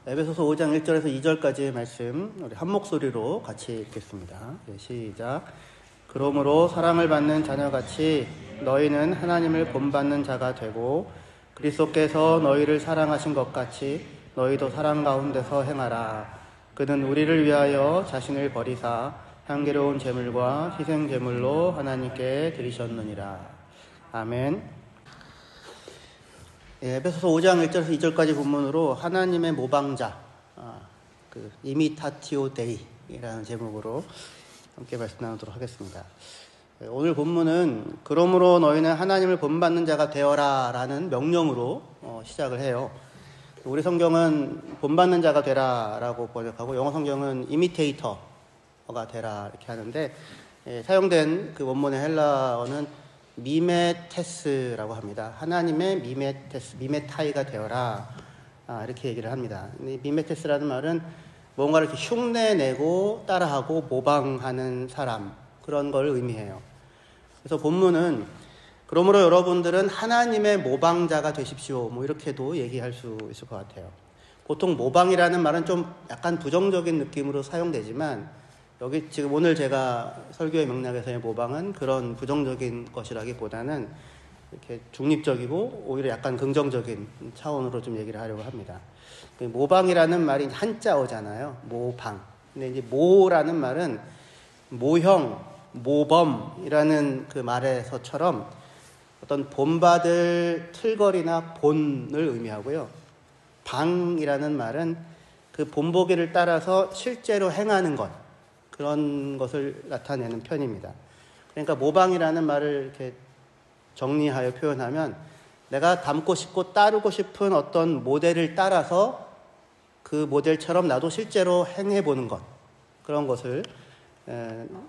에베소서 5장 1절에서 2절까지의 말씀 우리 한 목소리로 같이 읽겠습니다. 네, 시작. 그러므로 사랑을 받는 자녀같이 너희는 하나님을 본받는 자가 되고 그리스도께서 너희를 사랑하신 것 같이 너희도 사랑 가운데서 행하라. 그는 우리를 위하여 자신을 버리사 향기로운 제물과 희생 제물로 하나님께 드리셨느니라. 아멘. 에베소서 5장 1절에서 2절까지 본문으로 하나님의 모방자, 이미타티오 데이라는 제목으로 함께 말씀 나누도록 하겠습니다. 오늘 본문은 그러므로 너희는 하나님을 본받는 자가 되어라 라는 명령으로 시작을 해요. 우리 성경은 본받는 자가 되라 라고 번역하고 영어 성경은 이미테이터가 되라 이렇게 하는데 사용된 그 원문의 헬라어는 미메테스라고 합니다. 하나님의 미메테스, 미메타이가 되어라 이렇게 얘기를 합니다. 미메테스라는 말은 뭔가를 이렇게 흉내내고 따라하고 모방하는 사람, 그런 걸 의미해요. 그래서 본문은 그러므로 여러분들은 하나님의 모방자가 되십시오, 뭐 이렇게도 얘기할 수 있을 것 같아요. 보통 모방이라는 말은 좀 약간 부정적인 느낌으로 사용되지만 여기 지금 오늘 제가 설교의 맥락에서의 모방은 그런 부정적인 것이라기보다는 이렇게 중립적이고 오히려 약간 긍정적인 차원으로 좀 얘기를 하려고 합니다. 모방이라는 말이 한자어잖아요. 모방. 근데 이제 모라는 말은 모형, 모범이라는 그 말에서처럼 어떤 본받을 틀거리나 본을 의미하고요. 방이라는 말은 그 본보기를 따라서 실제로 행하는 것, 그런 것을 나타내는 편입니다. 그러니까 모방이라는 말을 이렇게 정리하여 표현하면 내가 닮고 싶고 따르고 싶은 어떤 모델을 따라서 그 모델처럼 나도 실제로 행해보는 것, 그런 것을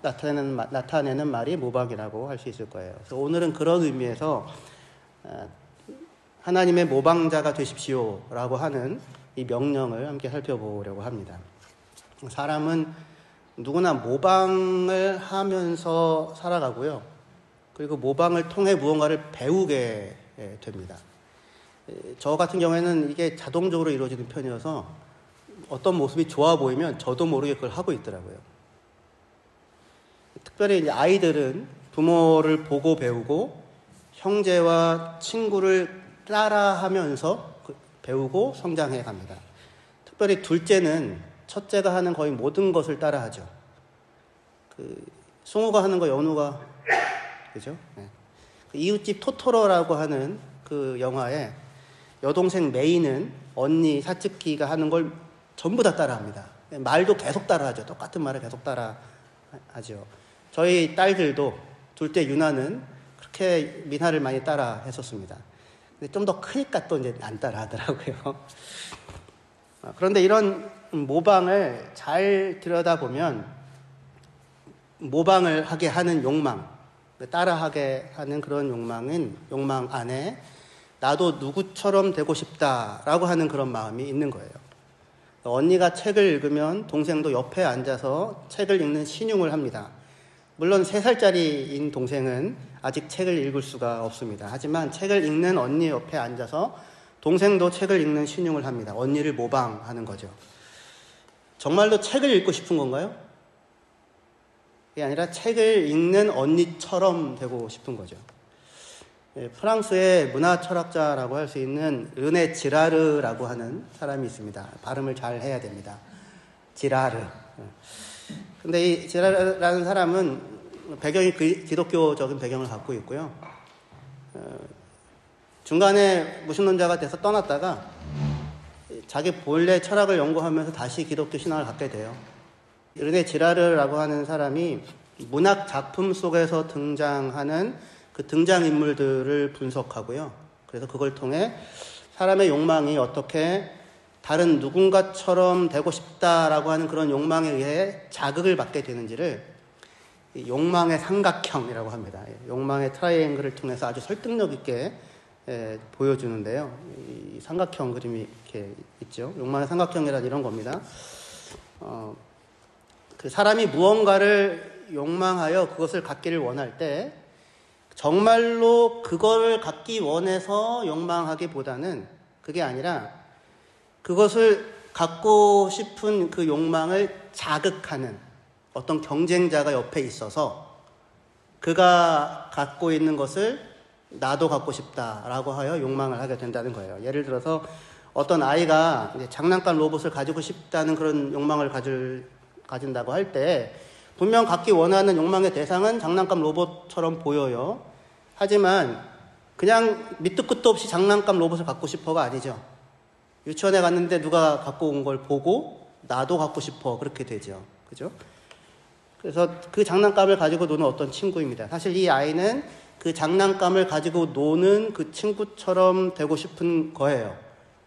나타내는 말이 모방이라고 할 수 있을 거예요. 그래서 오늘은 그런 의미에서 하나님의 모방자가 되십시오 라고 하는 이 명령을 함께 살펴보려고 합니다. 사람은 누구나 모방을 하면서 살아가고요. 그리고 모방을 통해 무언가를 배우게 됩니다. 저 같은 경우에는 이게 자동적으로 이루어지는 편이어서 어떤 모습이 좋아 보이면 저도 모르게 그걸 하고 있더라고요. 특별히 이제 아이들은 부모를 보고 배우고 형제와 친구를 따라하면서 배우고 성장해 갑니다. 특별히 둘째는 첫째가 하는 거의 모든 것을 따라하죠. 승우가 하는 거 연우가, 그죠? 네. 이웃집 토토로라고 하는 그 영화에 여동생 메이는 언니 사츠키가 하는 걸 전부 다 따라합니다. 말도 계속 따라하죠. 똑같은 말을 계속 따라하죠. 저희 딸들도 둘째 유나는 그렇게 미나를 많이 따라 했었습니다. 근데 좀 더 크니까 또 이제 안 따라 하더라고요. 그런데 이런 모방을 잘 들여다보면 모방을 하게 하는 욕망, 따라하게 하는 그런 욕망 안에 나도 누구처럼 되고 싶다라고 하는 그런 마음이 있는 거예요. 언니가 책을 읽으면 동생도 옆에 앉아서 책을 읽는 신용을 합니다. 물론 3살짜리인 동생은 아직 책을 읽을 수가 없습니다. 하지만 책을 읽는 언니 옆에 앉아서 동생도 책을 읽는 신용을 합니다. 언니를 모방하는 거죠. 정말로 책을 읽고 싶은 건가요? 그게 아니라 책을 읽는 언니처럼 되고 싶은 거죠. 프랑스의 문화 철학자라고 할 수 있는 르네 지라르라고 하는 사람이 있습니다. 발음을 잘 해야 됩니다. 지라르. 근데 이 지라르라는 사람은 배경이 기독교적인 배경을 갖고 있고요. 중간에 무신론자가 돼서 떠났다가 자기 본래 철학을 연구하면서 다시 기독교 신앙을 갖게 돼요. 르네 지라르라고 하는 사람이 문학 작품 속에서 등장하는 그 등장인물들을 분석하고요. 그래서 그걸 통해 사람의 욕망이 어떻게 다른 누군가처럼 되고 싶다라고 하는 그런 욕망에 의해 자극을 받게 되는지를 욕망의 삼각형이라고 합니다. 욕망의 트라이앵글을 통해서 아주 설득력 있게 보여주는데요. 이 삼각형 그림이 이렇게 있죠. 욕망의 삼각형이란 이런 겁니다. 그 사람이 무언가를 욕망하여 그것을 갖기를 원할 때 정말로 그걸 갖기 원해서 욕망하기보다는 그게 아니라 그것을 갖고 싶은 그 욕망을 자극하는 어떤 경쟁자가 옆에 있어서 그가 갖고 있는 것을 나도 갖고 싶다라고 하여 욕망을 하게 된다는 거예요. 예를 들어서 어떤 아이가 이제 장난감 로봇을 가지고 싶다는 그런 욕망을 가진다고 할 때 분명 갖기 원하는 욕망의 대상은 장난감 로봇처럼 보여요. 하지만 그냥 밑도 끝도 없이 장난감 로봇을 갖고 싶어가 아니죠. 유치원에 갔는데 누가 갖고 온 걸 보고 나도 갖고 싶어 그렇게 되죠. 그죠? 그래서 그 장난감을 가지고 노는 어떤 친구입니다. 사실 이 아이는 그 장난감을 가지고 노는 그 친구처럼 되고 싶은 거예요.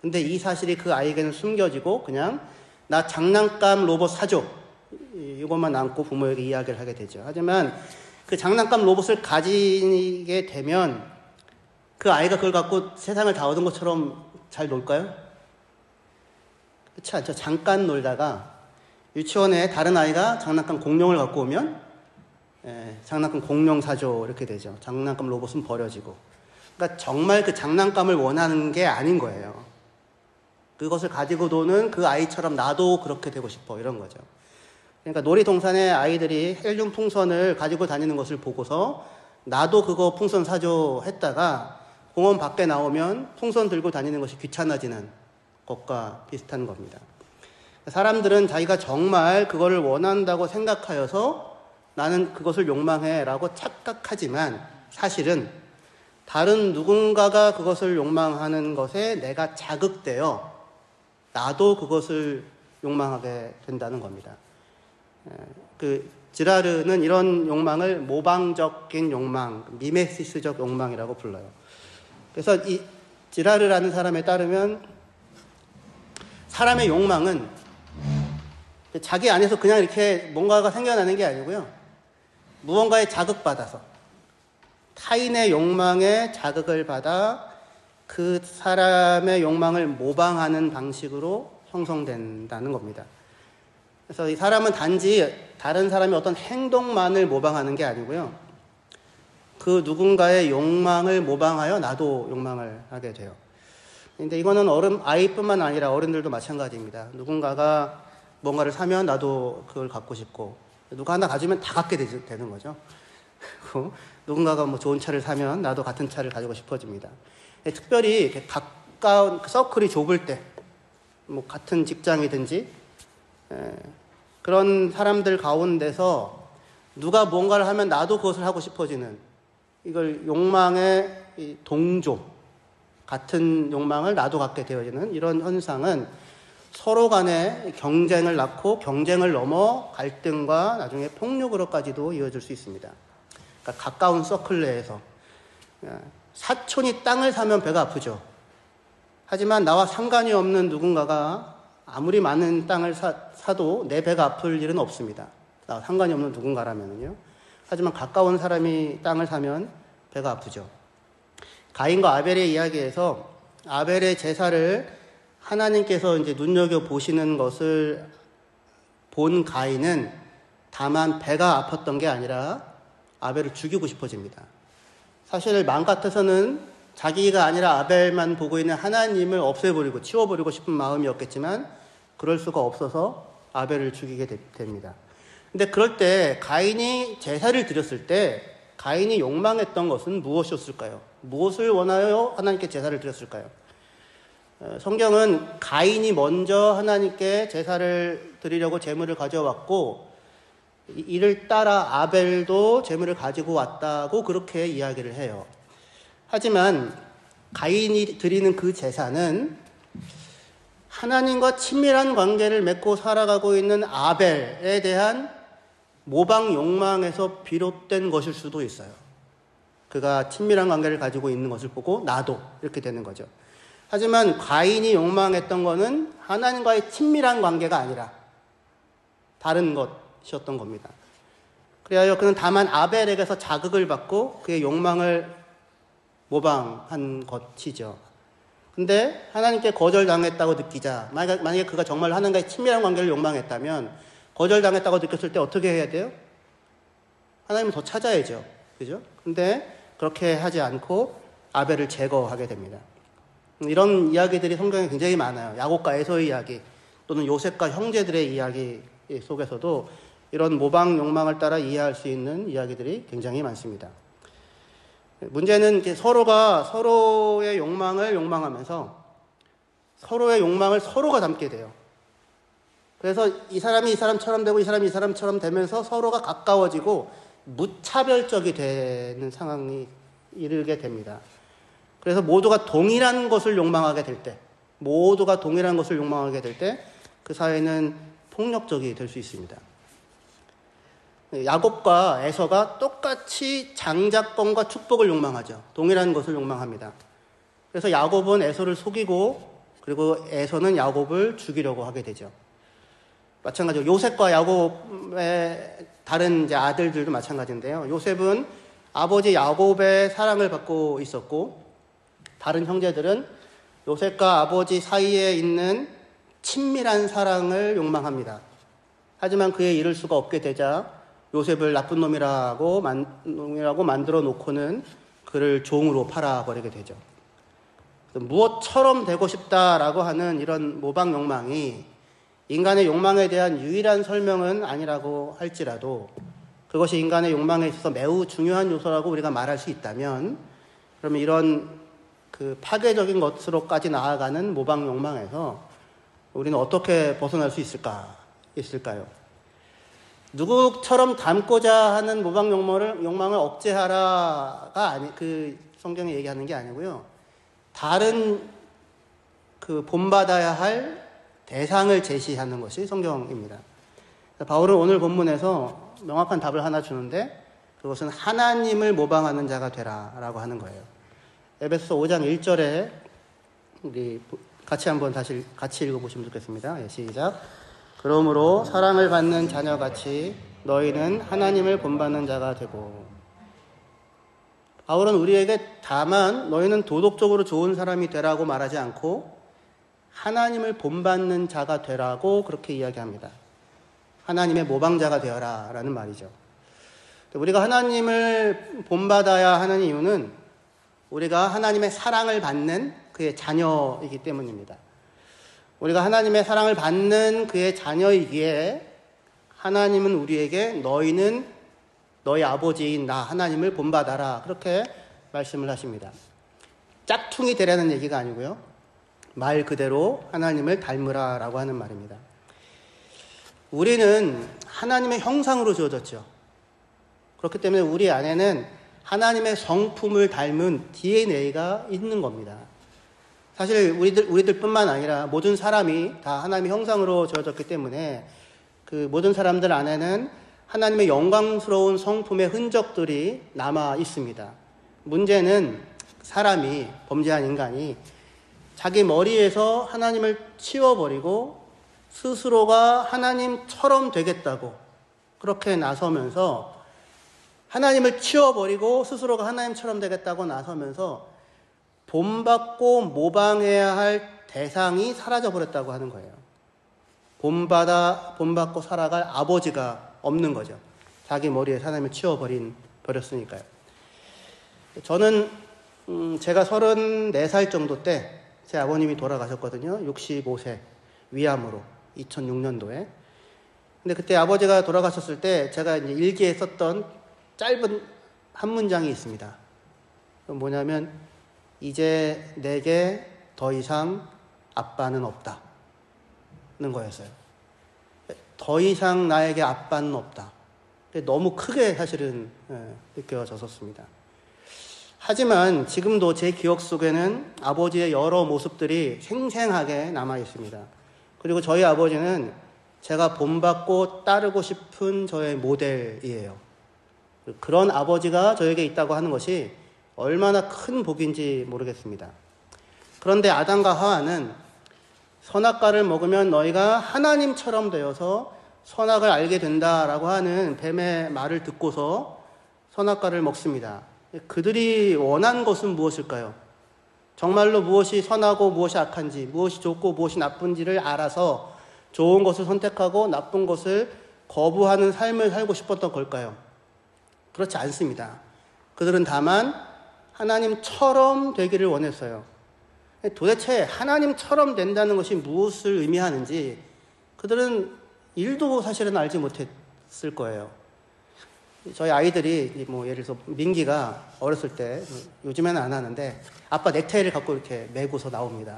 근데 이 사실이 그 아이에게는 숨겨지고 그냥 나 장난감 로봇 사줘 이것만 안고 부모에게 이야기를 하게 되죠. 하지만 그 장난감 로봇을 가지게 되면 그 아이가 그걸 갖고 세상을 다 얻은 것처럼 잘 놀까요? 그렇지 않죠. 잠깐 놀다가 유치원에 다른 아이가 장난감 공룡을 갖고 오면 장난감 공룡 사줘 이렇게 되죠. 장난감 로봇은 버려지고. 그러니까 정말 그 장난감을 원하는 게 아닌 거예요. 그것을 가지고 노는 그 아이처럼 나도 그렇게 되고 싶어 이런 거죠. 그러니까 놀이동산에 아이들이 헬륨 풍선을 가지고 다니는 것을 보고서 나도 그거 풍선 사줘 했다가 공원 밖에 나오면 풍선 들고 다니는 것이 귀찮아지는 것과 비슷한 겁니다. 사람들은 자기가 정말 그거를 원한다고 생각하여서 나는 그것을 욕망해 라고 착각하지만 사실은 다른 누군가가 그것을 욕망하는 것에 내가 자극되어 나도 그것을 욕망하게 된다는 겁니다. 그 지라르는 이런 욕망을 모방적인 욕망, 미메시스적 욕망이라고 불러요. 그래서 이 지라르라는 사람에 따르면 사람의 욕망은 자기 안에서 그냥 이렇게 뭔가가 생겨나는 게 아니고요. 무언가에 자극받아서 타인의 욕망에 자극을 받아 그 사람의 욕망을 모방하는 방식으로 형성된다는 겁니다. 그래서 이 사람은 단지 다른 사람의 어떤 행동만을 모방하는 게 아니고요. 그 누군가의 욕망을 모방하여 나도 욕망을 하게 돼요. 근데 이거는 아이뿐만 아니라 어른들도 마찬가지입니다. 누군가가 뭔가를 사면 나도 그걸 갖고 싶고, 누가 하나 가지면 다 갖게 되는 거죠. 그리고 누군가가 뭐 좋은 차를 사면 나도 같은 차를 가지고 싶어집니다. 특별히 이렇게 가까운 서클이 좁을 때, 뭐 같은 직장이든지, 그런 사람들 가운데서 누가 뭔가를 하면 나도 그것을 하고 싶어지는, 이걸 욕망의 동조, 같은 욕망을 나도 갖게 되어지는 이런 현상은 서로 간에 경쟁을 낳고 경쟁을 넘어 갈등과 나중에 폭력으로까지도 이어질 수 있습니다. 그러니까 가까운 서클 내에서 사촌이 땅을 사면 배가 아프죠. 하지만 나와 상관이 없는 누군가가 아무리 많은 땅을 사도 내 배가 아플 일은 없습니다. 나와 상관이 없는 누군가라면요. 하지만 가까운 사람이 땅을 사면 배가 아프죠. 가인과 아벨의 이야기에서 아벨의 제사를 하나님께서 이제 눈여겨보시는 것을 본 가인은 다만 배가 아팠던 게 아니라 아벨을 죽이고 싶어집니다. 사실 마음 같아서는 자기가 아니라 아벨만 보고 있는 하나님을 없애버리고 치워버리고 싶은 마음이었겠지만 그럴 수가 없어서 아벨을 죽이게 됩니다. 근데 그럴 때 가인이 제사를 드렸을 때 가인이 욕망했던 것은 무엇이었을까요? 무엇을 원하여 하나님께 제사를 드렸을까요? 성경은 가인이 먼저 하나님께 제사를 드리려고 제물을 가져왔고 이를 따라 아벨도 제물을 가지고 왔다고 그렇게 이야기를 해요. 하지만 가인이 드리는 그 제사는 하나님과 친밀한 관계를 맺고 살아가고 있는 아벨에 대한 모방 욕망에서 비롯된 것일 수도 있어요. 그가 친밀한 관계를 가지고 있는 것을 보고 나도 이렇게 되는 거죠. 하지만 가인이 욕망했던 것은 하나님과의 친밀한 관계가 아니라 다른 것이었던 겁니다. 그래야 그는 다만 아벨에게서 자극을 받고 그의 욕망을 모방한 것이죠. 근데 하나님께 거절당했다고 느끼자, 만약에 그가 정말 하나님과의 친밀한 관계를 욕망했다면 거절당했다고 느꼈을 때 어떻게 해야 돼요? 하나님을 더 찾아야죠. 그죠? 근데 그렇게 하지 않고 아벨을 제거하게 됩니다. 이런 이야기들이 성경에 굉장히 많아요. 야곱과 에서의 이야기, 또는 요셉과 형제들의 이야기 속에서도 이런 모방 욕망을 따라 이해할 수 있는 이야기들이 굉장히 많습니다. 문제는 서로가 서로의 욕망을 욕망하면서 서로의 욕망을 서로가 담게 돼요. 그래서 이 사람이 이 사람처럼 되고 이 사람이 이 사람처럼 되면서 서로가 가까워지고 무차별적이 되는 상황이 이르게 됩니다. 그래서 모두가 동일한 것을 욕망하게 될 때, 그 사회는 폭력적이 될 수 있습니다. 야곱과 에서가 똑같이 장자권과 축복을 욕망하죠. 동일한 것을 욕망합니다. 그래서 야곱은 에서를 속이고 그리고 에서는 야곱을 죽이려고 하게 되죠. 마찬가지로 요셉과 야곱의 다른 이제 아들들도 마찬가지인데요. 요셉은 아버지 야곱의 사랑을 받고 있었고 다른 형제들은 요셉과 아버지 사이에 있는 친밀한 사랑을 욕망합니다. 하지만 그에 이를 수가 없게 되자 요셉을 나쁜 놈이라고 만들어 놓고는 그를 종으로 팔아버리게 되죠. 무엇처럼 되고 싶다라고 하는 이런 모방 욕망이 인간의 욕망에 대한 유일한 설명은 아니라고 할지라도 그것이 인간의 욕망에 있어서 매우 중요한 요소라고 우리가 말할 수 있다면 그러면 이런 그 파괴적인 것으로까지 나아가는 모방 욕망에서 우리는 어떻게 벗어날 수 있을까요? 누구처럼 닮고자 하는 모방 욕망을 억제하라가 그 성경이 얘기하는 게 아니고요. 다른 그 본받아야 할 대상을 제시하는 것이 성경입니다. 바울은 오늘 본문에서 명확한 답을 하나 주는데 그것은 하나님을 모방하는 자가 되라라고 하는 거예요. 에베소서 5장 1절에 우리 같이 한번 같이 읽어보시면 좋겠습니다. 시작. 그러므로 사랑을 받는 자녀같이 너희는 하나님을 본받는 자가 되고. 바울은 우리에게 다만 너희는 도덕적으로 좋은 사람이 되라고 말하지 않고 하나님을 본받는 자가 되라고 그렇게 이야기합니다. 하나님의 모방자가 되어라 라는 말이죠. 우리가 하나님을 본받아야 하는 이유는 우리가 하나님의 사랑을 받는 그의 자녀이기 때문입니다. 우리가 하나님의 사랑을 받는 그의 자녀이기에 하나님은 우리에게 너희는 너희 아버지인 나 하나님을 본받아라 그렇게 말씀을 하십니다. 짝퉁이 되라는 얘기가 아니고요. 말 그대로 하나님을 닮으라 라고 하는 말입니다. 우리는 하나님의 형상으로 지어졌죠. 그렇기 때문에 우리 안에는 하나님의 성품을 닮은 DNA가 있는 겁니다. 사실 우리들뿐만 아니라 모든 사람이 다 하나님의 형상으로 지어졌기 때문에 그 모든 사람들 안에는 하나님의 영광스러운 성품의 흔적들이 남아 있습니다. 문제는 사람이, 범죄한 인간이 자기 머리에서 하나님을 치워버리고 스스로가 하나님처럼 되겠다고 그렇게 나서면서 하나님을 치워버리고 스스로가 하나님처럼 되겠다고 나서면서 본받고 모방해야 할 대상이 사라져버렸다고 하는 거예요. 본받고 살아갈 아버지가 없는 거죠. 자기 머리에 하나님을 치워버렸으니까요. 저는 제가 34살 정도 때 제 아버님이 돌아가셨거든요. 65세 위암으로 2006년도에. 근데 그때 아버지가 돌아가셨을 때 제가 이제 일기에 썼던 짧은 한 문장이 있습니다. 그건 뭐냐면 이제 내게 더 이상 아빠는 없다는 거였어요. 더 이상 나에게 아빠는 없다. 너무 크게 사실은 느껴졌었습니다. 하지만 지금도 제 기억 속에는 아버지의 여러 모습들이 생생하게 남아 있습니다. 그리고 저희 아버지는 제가 본받고 따르고 싶은 저의 모델이에요. 그런 아버지가 저에게 있다고 하는 것이 얼마나 큰 복인지 모르겠습니다. 그런데 아담과 하와는 선악과를 먹으면 너희가 하나님처럼 되어서 선악을 알게 된다라고 하는 뱀의 말을 듣고서 선악과를 먹습니다. 그들이 원한 것은 무엇일까요? 정말로 무엇이 선하고 무엇이 악한지, 무엇이 좋고 무엇이 나쁜지를 알아서 좋은 것을 선택하고 나쁜 것을 거부하는 삶을 살고 싶었던 걸까요? 그렇지 않습니다. 그들은 다만 하나님처럼 되기를 원했어요. 도대체 하나님처럼 된다는 것이 무엇을 의미하는지 그들은 일도 사실은 알지 못했을 거예요. 저희 아이들이 뭐 예를 들어서 민기가 어렸을 때, 요즘에는 안 하는데 아빠 넥타이를 갖고 이렇게 메고서 나옵니다.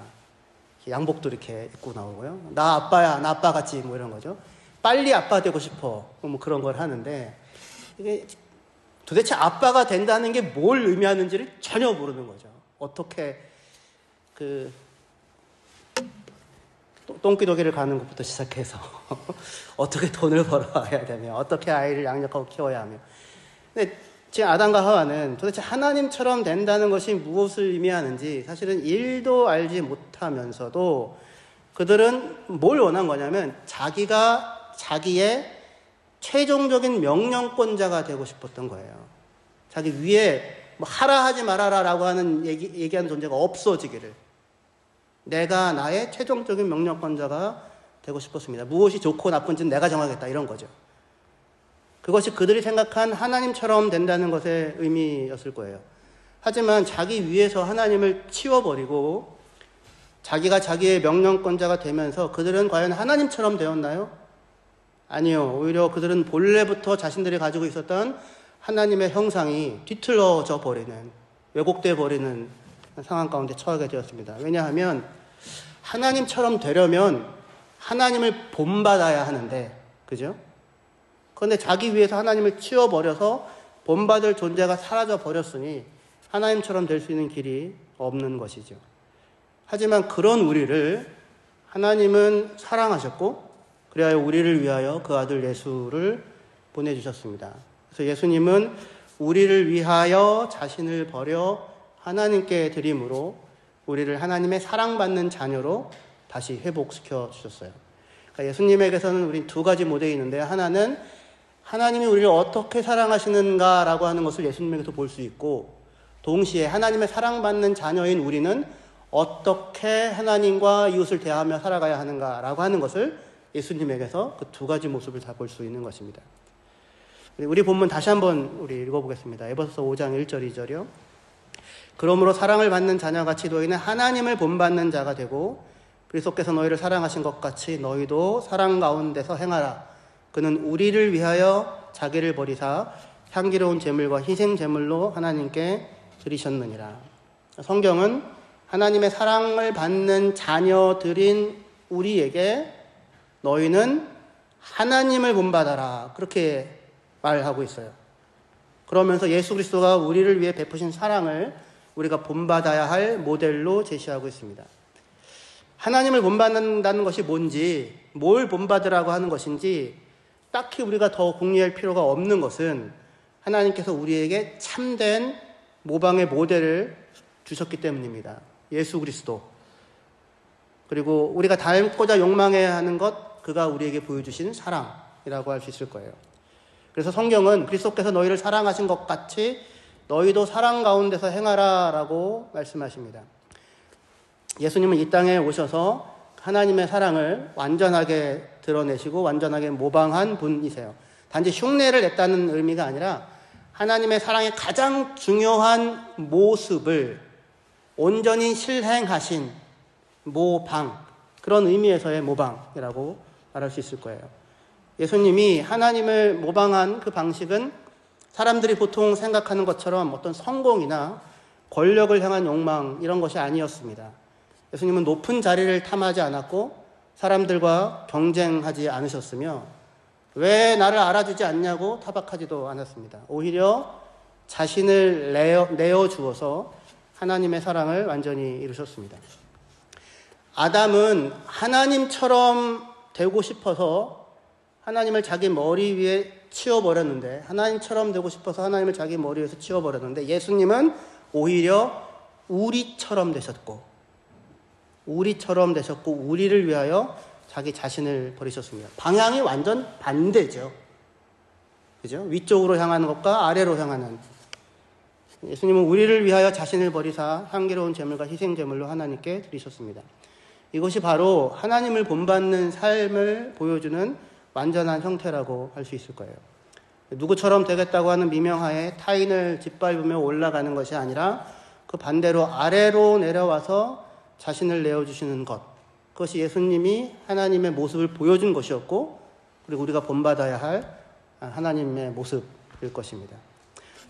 양복도 이렇게 입고 나오고요. 나 아빠야, 나 아빠 같지, 뭐 이런 거죠. 빨리 아빠 되고 싶어, 뭐 그런 걸 하는데, 이게 도대체 아빠가 된다는 게 뭘 의미하는지를 전혀 모르는 거죠. 어떻게 똥기도기를 가는 것부터 시작해서 어떻게 돈을 벌어야 되며, 어떻게 아이를 양육하고 키워야 하며. 근데 지금 아담과 하와는 도대체 하나님처럼 된다는 것이 무엇을 의미하는지 사실은 일도 알지 못하면서도 그들은 뭘 원한 거냐면 자기가 자기의 최종적인 명령권자가 되고 싶었던 거예요. 자기 위에 뭐 하라 하지 말아라라고 하는 얘기하는 존재가 없어지기를, 내가 나의 최종적인 명령권자가 되고 싶었습니다. 무엇이 좋고 나쁜지는 내가 정하겠다, 이런 거죠. 그것이 그들이 생각한 하나님처럼 된다는 것의 의미였을 거예요. 하지만 자기 위에서 하나님을 치워버리고 자기가 자기의 명령권자가 되면서 그들은 과연 하나님처럼 되었나요? 아니요. 오히려 그들은 본래부터 자신들이 가지고 있었던 하나님의 형상이 뒤틀어져 버리는, 왜곡돼 버리는 상황 가운데 처하게 되었습니다. 왜냐하면 하나님처럼 되려면 하나님을 본받아야 하는데, 그죠? 그런데 자기 위해서 하나님을 치워버려서 본받을 존재가 사라져 버렸으니 하나님처럼 될 수 있는 길이 없는 것이죠. 하지만 그런 우리를 하나님은 사랑하셨고, 그래야 우리를 위하여 그 아들 예수를 보내주셨습니다. 그래서 예수님은 우리를 위하여 자신을 버려 하나님께 드림으로 우리를 하나님의 사랑받는 자녀로 다시 회복시켜 주셨어요. 그러니까 예수님에게서는 우리 두 가지 모델이 있는데, 하나는 하나님이 우리를 어떻게 사랑하시는가라고 하는 것을 예수님에게서 볼 수 있고, 동시에 하나님의 사랑받는 자녀인 우리는 어떻게 하나님과 이웃을 대하며 살아가야 하는가라고 하는 것을 예수님에게서 그 두 가지 모습을 다 볼 수 있는 것입니다. 우리 본문 다시 한번 우리 읽어보겠습니다. 에베소서 5장 1절 2절이요. 그러므로 사랑을 받는 자녀같이 너희는 하나님을 본받는 자가 되고 그리스도께서 너희를 사랑하신 것 같이 너희도 사랑 가운데서 행하라. 그는 우리를 위하여 자기를 버리사 향기로운 제물과 희생 제물로 하나님께 드리셨느니라. 성경은 하나님의 사랑을 받는 자녀들인 우리에게 너희는 하나님을 본받아라, 그렇게 말하고 있어요. 그러면서 예수 그리스도가 우리를 위해 베푸신 사랑을 우리가 본받아야 할 모델로 제시하고 있습니다. 하나님을 본받는다는 것이 뭔지, 뭘 본받으라고 하는 것인지 딱히 우리가 더 궁리할 필요가 없는 것은 하나님께서 우리에게 참된 모방의 모델을 주셨기 때문입니다. 예수 그리스도. 그리고 우리가 닮고자 욕망해야 하는 것, 그가 우리에게 보여주신 사랑이라고 할 수 있을 거예요. 그래서 성경은 그리스도께서 너희를 사랑하신 것 같이 너희도 사랑 가운데서 행하라 라고 말씀하십니다. 예수님은 이 땅에 오셔서 하나님의 사랑을 완전하게 드러내시고 완전하게 모방한 분이세요. 단지 흉내를 냈다는 의미가 아니라 하나님의 사랑의 가장 중요한 모습을 온전히 실행하신 모방, 그런 의미에서의 모방이라고 말할 수 있을 거예요. 예수님이 하나님을 모방한 그 방식은 사람들이 보통 생각하는 것처럼 어떤 성공이나 권력을 향한 욕망, 이런 것이 아니었습니다. 예수님은 높은 자리를 탐하지 않았고 사람들과 경쟁하지 않으셨으며 왜 나를 알아주지 않냐고 타박하지도 않았습니다. 오히려 자신을 내어주어서 하나님의 사랑을 완전히 이루셨습니다. 아담은 하나님처럼 되고 싶어서 하나님을 자기 머리 위에 치워버렸는데, 하나님처럼 되고 싶어서 하나님을 자기 머리 위에서 치워버렸는데, 예수님은 오히려 우리처럼 되셨고 우리를 위하여 자기 자신을 버리셨습니다. 방향이 완전 반대죠. 그죠? 위쪽으로 향하는 것과 아래로 향하는. 예수님은 우리를 위하여 자신을 버리사 향기로운 제물과 희생 제물로 하나님께 드리셨습니다. 이것이 바로 하나님을 본받는 삶을 보여주는 완전한 형태라고 할 수 있을 거예요. 누구처럼 되겠다고 하는 미명하에 타인을 짓밟으며 올라가는 것이 아니라 그 반대로 아래로 내려와서 자신을 내어주시는 것, 그것이 예수님이 하나님의 모습을 보여준 것이었고, 그리고 우리가 본받아야 할 하나님의 모습일 것입니다.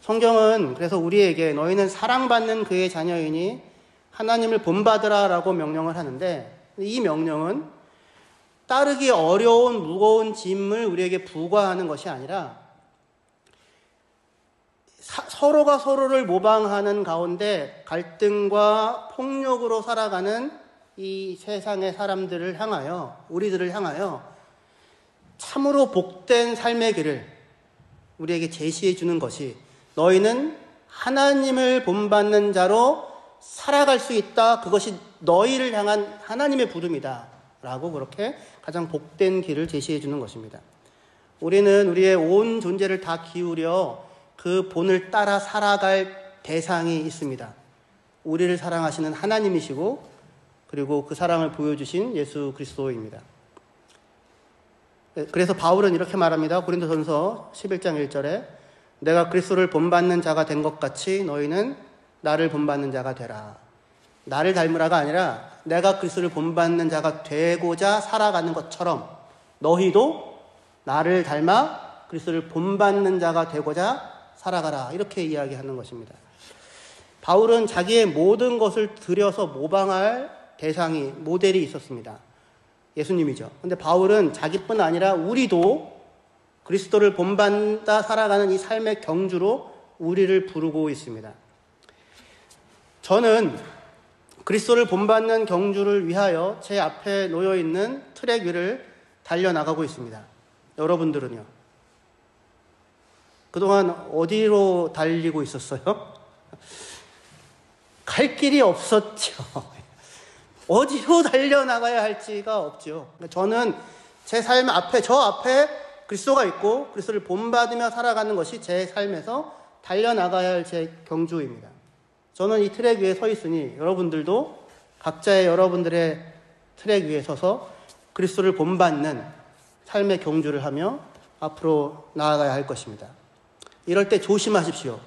성경은 그래서 우리에게 너희는 사랑받는 그의 자녀이니 하나님을 본받으라라고 명령을 하는데, 이 명령은 따르기 어려운 무거운 짐을 우리에게 부과하는 것이 아니라 서로가 서로를 모방하는 가운데 갈등과 폭력으로 살아가는 이 세상의 사람들을 향하여, 우리들을 향하여 참으로 복된 삶의 길을 우리에게 제시해 주는 것이, 너희는 하나님을 본받는 자로 살아갈 수 있다. 그것이 너희를 향한 하나님의 부름이다. 라고 그렇게 가장 복된 길을 제시해 주는 것입니다. 우리는 우리의 온 존재를 다 기울여 그 본을 따라 살아갈 대상이 있습니다. 우리를 사랑하시는 하나님이시고, 그리고 그 사랑을 보여주신 예수 그리스도입니다. 그래서 바울은 이렇게 말합니다. 고린도전서 11장 1절에 내가 그리스도를 본받는 자가 된 것 같이 너희는 나를 본받는 자가 되라. 나를 닮으라가 아니라 내가 그리스도를 본받는 자가 되고자 살아가는 것처럼 너희도 나를 닮아 그리스도를 본받는 자가 되고자 살아가라. 이렇게 이야기하는 것입니다. 바울은 자기의 모든 것을 들여서 모방할 대상이, 모델이 있었습니다. 예수님이죠. 근데 바울은 자기뿐 아니라 우리도 그리스도를 본받아 살아가는 이 삶의 경주로 우리를 부르고 있습니다. 저는 그리스도를 본받는 경주를 위하여 제 앞에 놓여있는 트랙 위를 달려나가고 있습니다. 여러분들은요? 그동안 어디로 달리고 있었어요? 갈 길이 없었죠. 어디로 달려나가야 할지가 없죠. 저는 제 삶 앞에, 저 앞에 그리스도가 있고 그리스도를 본받으며 살아가는 것이 제 삶에서 달려나가야 할 제 경주입니다. 저는 이 트랙 위에 서 있으니 여러분들도 각자의 여러분들의 트랙 위에 서서 그리스도를 본받는 삶의 경주를 하며 앞으로 나아가야 할 것입니다. 이럴 때 조심하십시오.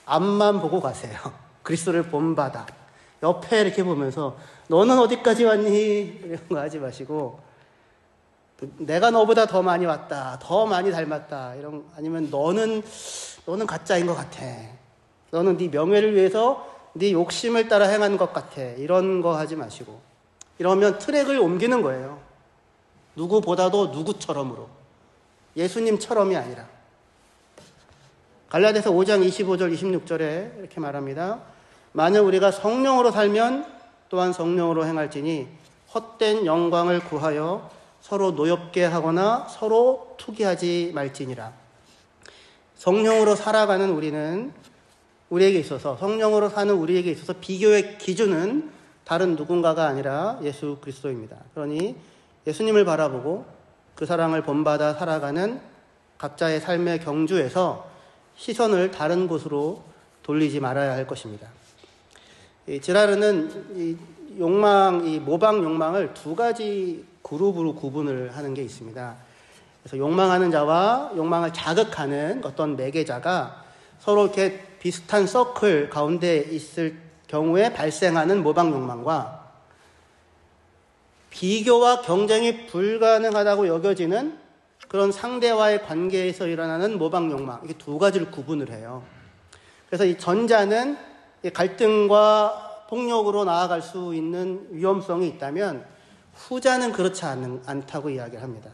앞만 보고 가세요. 그리스도를 본받아. 옆에 이렇게 보면서 너는 어디까지 왔니? 이런 거 하지 마시고, 내가 너보다 더 많이 왔다, 더 많이 닮았다, 이런, 아니면 너는 가짜인 것 같아, 너는 네 명예를 위해서 네 욕심을 따라 행한 것 같아, 이런 거 하지 마시고, 이러면 트랙을 옮기는 거예요. 누구보다도 누구처럼으로, 예수님처럼이 아니라. 갈라디아서 5장 25절 26절에 이렇게 말합니다. 만약 우리가 성령으로 살면 또한 성령으로 행할지니 헛된 영광을 구하여 서로 노엽게 하거나 서로 투기하지 말지니라. 성령으로 살아가는 우리는, 우리에게 있어서, 성령으로 사는 우리에게 있어서 비교의 기준은 다른 누군가가 아니라 예수 그리스도입니다. 그러니 예수님을 바라보고 그 사랑을 본받아 살아가는 각자의 삶의 경주에서 시선을 다른 곳으로 돌리지 말아야 할 것입니다. 지라르는 이 욕망, 이 모방 욕망을 두 가지 그룹으로 구분을 하는 게 있습니다. 그래서 욕망하는 자와 욕망을 자극하는 어떤 매개자가 서로 이렇게 비슷한 서클 가운데 있을 경우에 발생하는 모방 욕망과 비교와 경쟁이 불가능하다고 여겨지는 그런 상대와의 관계에서 일어나는 모방 욕망, 이렇게 두 가지를 구분을 해요. 그래서 이 전자는 갈등과 폭력으로 나아갈 수 있는 위험성이 있다면 후자는 그렇지 않다고 이야기를 합니다.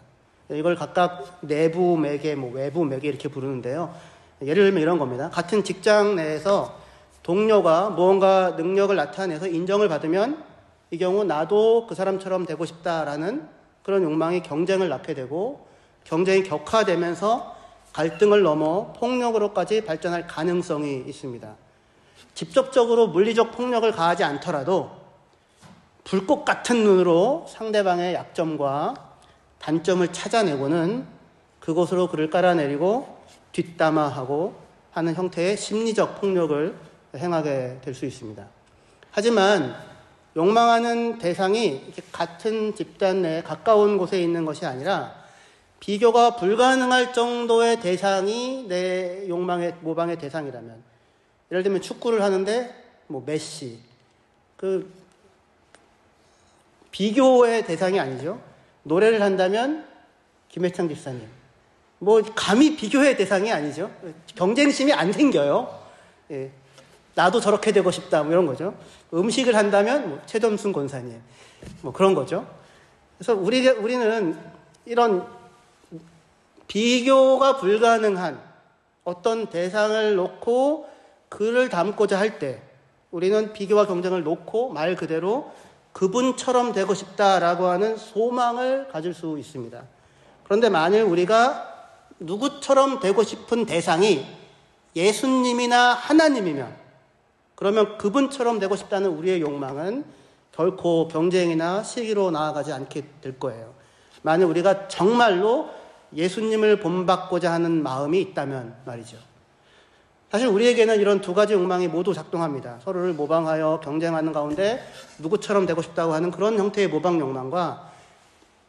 이걸 각각 내부 매개, 외부 매개 이렇게 부르는데요. 예를 들면 이런 겁니다. 같은 직장 내에서 동료가 무언가 능력을 나타내서 인정을 받으면 이 경우 나도 그 사람처럼 되고 싶다라는 그런 욕망이 경쟁을 낳게 되고, 경쟁이 격화되면서 갈등을 넘어 폭력으로까지 발전할 가능성이 있습니다. 직접적으로 물리적 폭력을 가하지 않더라도 불꽃 같은 눈으로 상대방의 약점과 단점을 찾아내고는 그곳으로 그를 깔아내리고 뒷담화하고 하는 형태의 심리적 폭력을 행하게 될 수 있습니다. 하지만 욕망하는 대상이 이렇게 같은 집단 내에 가까운 곳에 있는 것이 아니라 비교가 불가능할 정도의 대상이 내 욕망의 모방의 대상이라면, 예를 들면 축구를 하는데 메시, 비교의 대상이 아니죠. 노래를 한다면 김혜창 집사님. 뭐 감히 비교의 대상이 아니죠. 경쟁심이 안 생겨요. 예. 나도 저렇게 되고 싶다 뭐 이런 거죠. 음식을 한다면 뭐 최dom순 권사님 뭐 그런 거죠. 그래서 우리는 이런 비교가 불가능한 어떤 대상을 놓고 그를 담고자 할 때 우리는 비교와 경쟁을 놓고 말 그대로 그분처럼 되고 싶다라고 하는 소망을 가질 수 있습니다. 그런데 만일 우리가 누구처럼 되고 싶은 대상이 예수님이나 하나님이면 그러면 그분처럼 되고 싶다는 우리의 욕망은 결코 경쟁이나 시기로 나아가지 않게 될 거예요. 만일 우리가 정말로 예수님을 본받고자 하는 마음이 있다면 말이죠. 사실 우리에게는 이런 두 가지 욕망이 모두 작동합니다. 서로를 모방하여 경쟁하는 가운데 누구처럼 되고 싶다고 하는 그런 형태의 모방 욕망과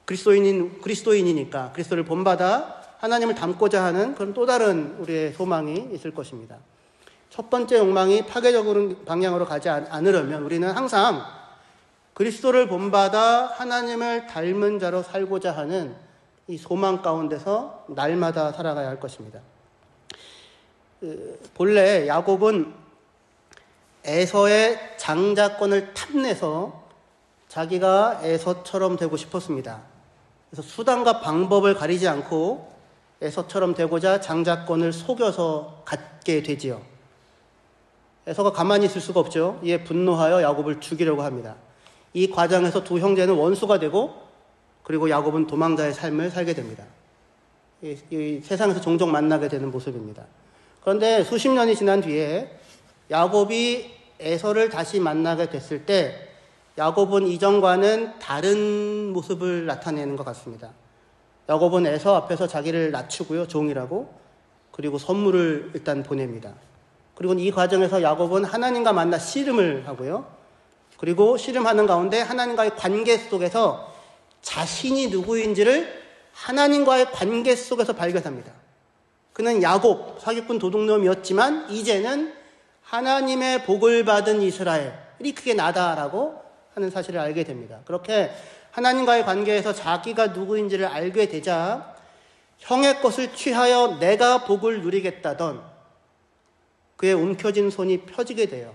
그리스도인이니까 그리스도를 본받아 하나님을 닮고자 하는 그런 또 다른 우리의 소망이 있을 것입니다. 첫 번째 욕망이 파괴적인 방향으로 가지 않으려면 우리는 항상 그리스도를 본받아 하나님을 닮은 자로 살고자 하는 이 소망 가운데서 날마다 살아가야 할 것입니다. 본래 야곱은 에서의 장자권을 탐내서 자기가 에서처럼 되고 싶었습니다. 그래서 수단과 방법을 가리지 않고 에서처럼 되고자 장자권을 속여서 갖게 되지요. 에서가 가만히 있을 수가 없죠. 이에 분노하여 야곱을 죽이려고 합니다. 이 과정에서 두 형제는 원수가 되고 그리고 야곱은 도망자의 삶을 살게 됩니다. 이 세상에서 종종 만나게 되는 모습입니다. 그런데 수십 년이 지난 뒤에 야곱이 에서를 다시 만나게 됐을 때 야곱은 이전과는 다른 모습을 나타내는 것 같습니다. 야곱은 에서 앞에서 자기를 낮추고요. 종이라고. 그리고 선물을 일단 보냅니다. 그리고 이 과정에서 야곱은 하나님과 만나 씨름을 하고요. 그리고 씨름하는 가운데 하나님과의 관계 속에서 자신이 누구인지를 하나님과의 관계 속에서 발견합니다. 그는 야곱, 사기꾼 도둑놈이었지만 이제는 하나님의 복을 받은 이스라엘이 그게 나다라고 하는 사실을 알게 됩니다. 그렇게 하나님과의 관계에서 자기가 누구인지를 알게 되자 형의 것을 취하여 내가 복을 누리겠다던 그의 움켜진 손이 펴지게 돼요.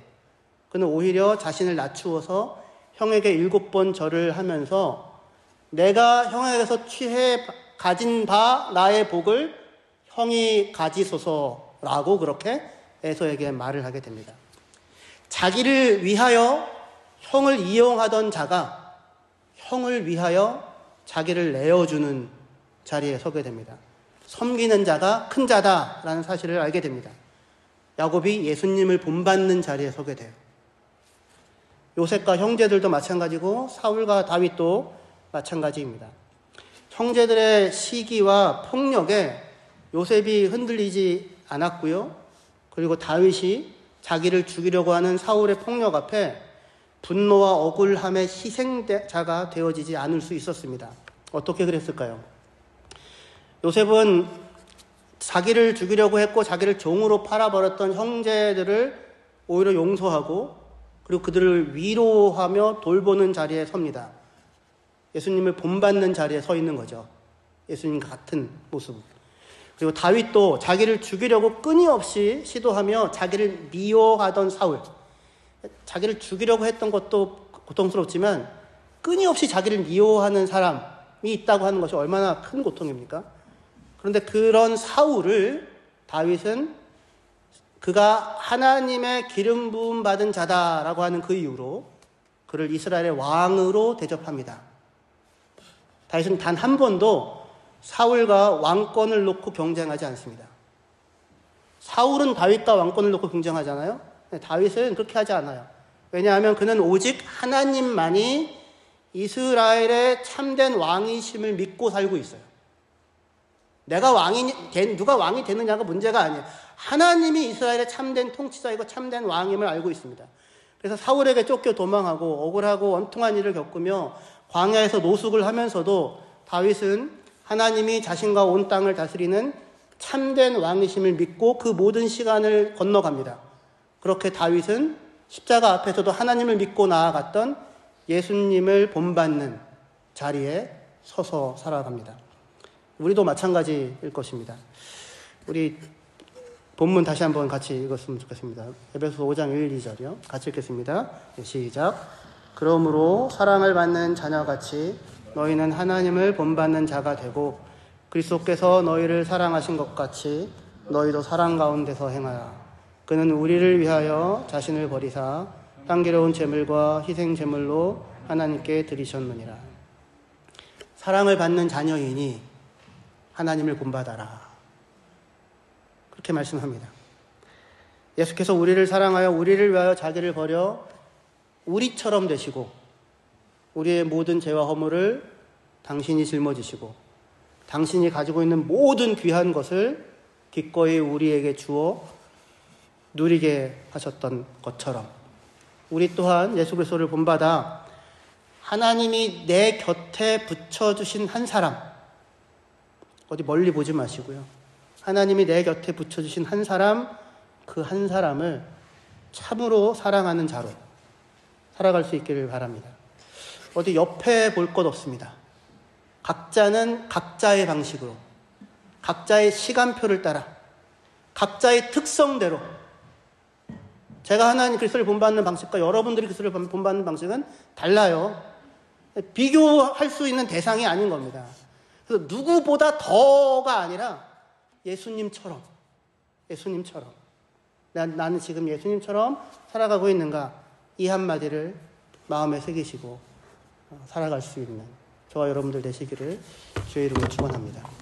그는 오히려 자신을 낮추어서 형에게 7번 절을 하면서 내가 형에게서 취해 가진 바 나의 복을 형이 가지소서라고 그렇게 에서에게 말을 하게 됩니다. 자기를 위하여 형을 이용하던 자가 형을 위하여 자기를 내어주는 자리에 서게 됩니다. 섬기는 자가 큰 자다라는 사실을 알게 됩니다. 야곱이 예수님을 본받는 자리에 서게 돼요. 요셉과 형제들도 마찬가지고 사울과 다윗도 마찬가지입니다. 형제들의 시기와 폭력에 요셉이 흔들리지 않았고요. 그리고 다윗이 자기를 죽이려고 하는 사울의 폭력 앞에 분노와 억울함의 희생자가 되어지지 않을 수 있었습니다. 어떻게 그랬을까요? 요셉은 자기를 죽이려고 했고 자기를 종으로 팔아버렸던 형제들을 오히려 용서하고 그리고 그들을 위로하며 돌보는 자리에 섭니다. 예수님을 본받는 자리에 서 있는 거죠. 예수님과 같은 모습. 그리고 다윗도 자기를 죽이려고 끊임없이 시도하며 자기를 미워하던 사울. 자기를 죽이려고 했던 것도 고통스럽지만 끊임없이 자기를 미워하는 사람이 있다고 하는 것이 얼마나 큰 고통입니까? 그런데 그런 사울을 다윗은 그가 하나님의 기름 부음 받은 자다라고 하는 그 이유로 그를 이스라엘의 왕으로 대접합니다. 다윗은 단 한 번도 사울과 왕권을 놓고 경쟁하지 않습니다. 사울은 다윗과 왕권을 놓고 경쟁하잖아요. 다윗은 그렇게 하지 않아요. 왜냐하면 그는 오직 하나님만이 이스라엘의 참된 왕이심을 믿고 살고 있어요. 누가 왕이 되느냐가 문제가 아니에요. 하나님이 이스라엘의 참된 통치자이고 참된 왕임을 알고 있습니다. 그래서 사울에게 쫓겨 도망하고 억울하고 원통한 일을 겪으며 광야에서 노숙을 하면서도 다윗은 하나님이 자신과 온 땅을 다스리는 참된 왕이심을 믿고 그 모든 시간을 건너갑니다. 그렇게 다윗은 십자가 앞에서도 하나님을 믿고 나아갔던 예수님을 본받는 자리에 서서 살아갑니다. 우리도 마찬가지일 것입니다. 우리 본문 다시 한번 같이 읽었으면 좋겠습니다. 에베소서 5장 1, 2절이요. 같이 읽겠습니다. 시작. 그러므로 사랑을 받는 자녀같이 너희는 하나님을 본받는 자가 되고 그리스도께서 너희를 사랑하신 것 같이 너희도 사랑 가운데서 행하라. 그는 우리를 위하여 자신을 버리사 향기로운 제물과 희생 제물로 하나님께 드리셨느니라. 사랑을 받는 자녀이니 하나님을 본받아라. 그렇게 말씀합니다. 예수께서 우리를 사랑하여 우리를 위하여 자기를 버려 우리처럼 되시고 우리의 모든 죄와 허물을 당신이 짊어지시고 당신이 가지고 있는 모든 귀한 것을 기꺼이 우리에게 주어 누리게 하셨던 것처럼 우리 또한 예수 그리스도를 본받아 하나님이 내 곁에 붙여주신 한 사람, 어디 멀리 보지 마시고요. 하나님이 내 곁에 붙여주신 한 사람, 그 한 사람을 참으로 사랑하는 자로 살아갈 수 있기를 바랍니다. 어디 옆에 볼 것 없습니다. 각자는 각자의 방식으로, 각자의 시간표를 따라, 각자의 특성대로 제가 하나님 그리스도를 본받는 방식과 여러분들이 그리스도를 본받는 방식은 달라요. 비교할 수 있는 대상이 아닌 겁니다. 그래서 누구보다 더가 아니라 예수님처럼 나는 지금 예수님처럼 살아가고 있는가, 이 한마디를 마음에 새기시고 살아갈 수 있는 저와 여러분들 되시기를 주의 이름으로 축원합니다.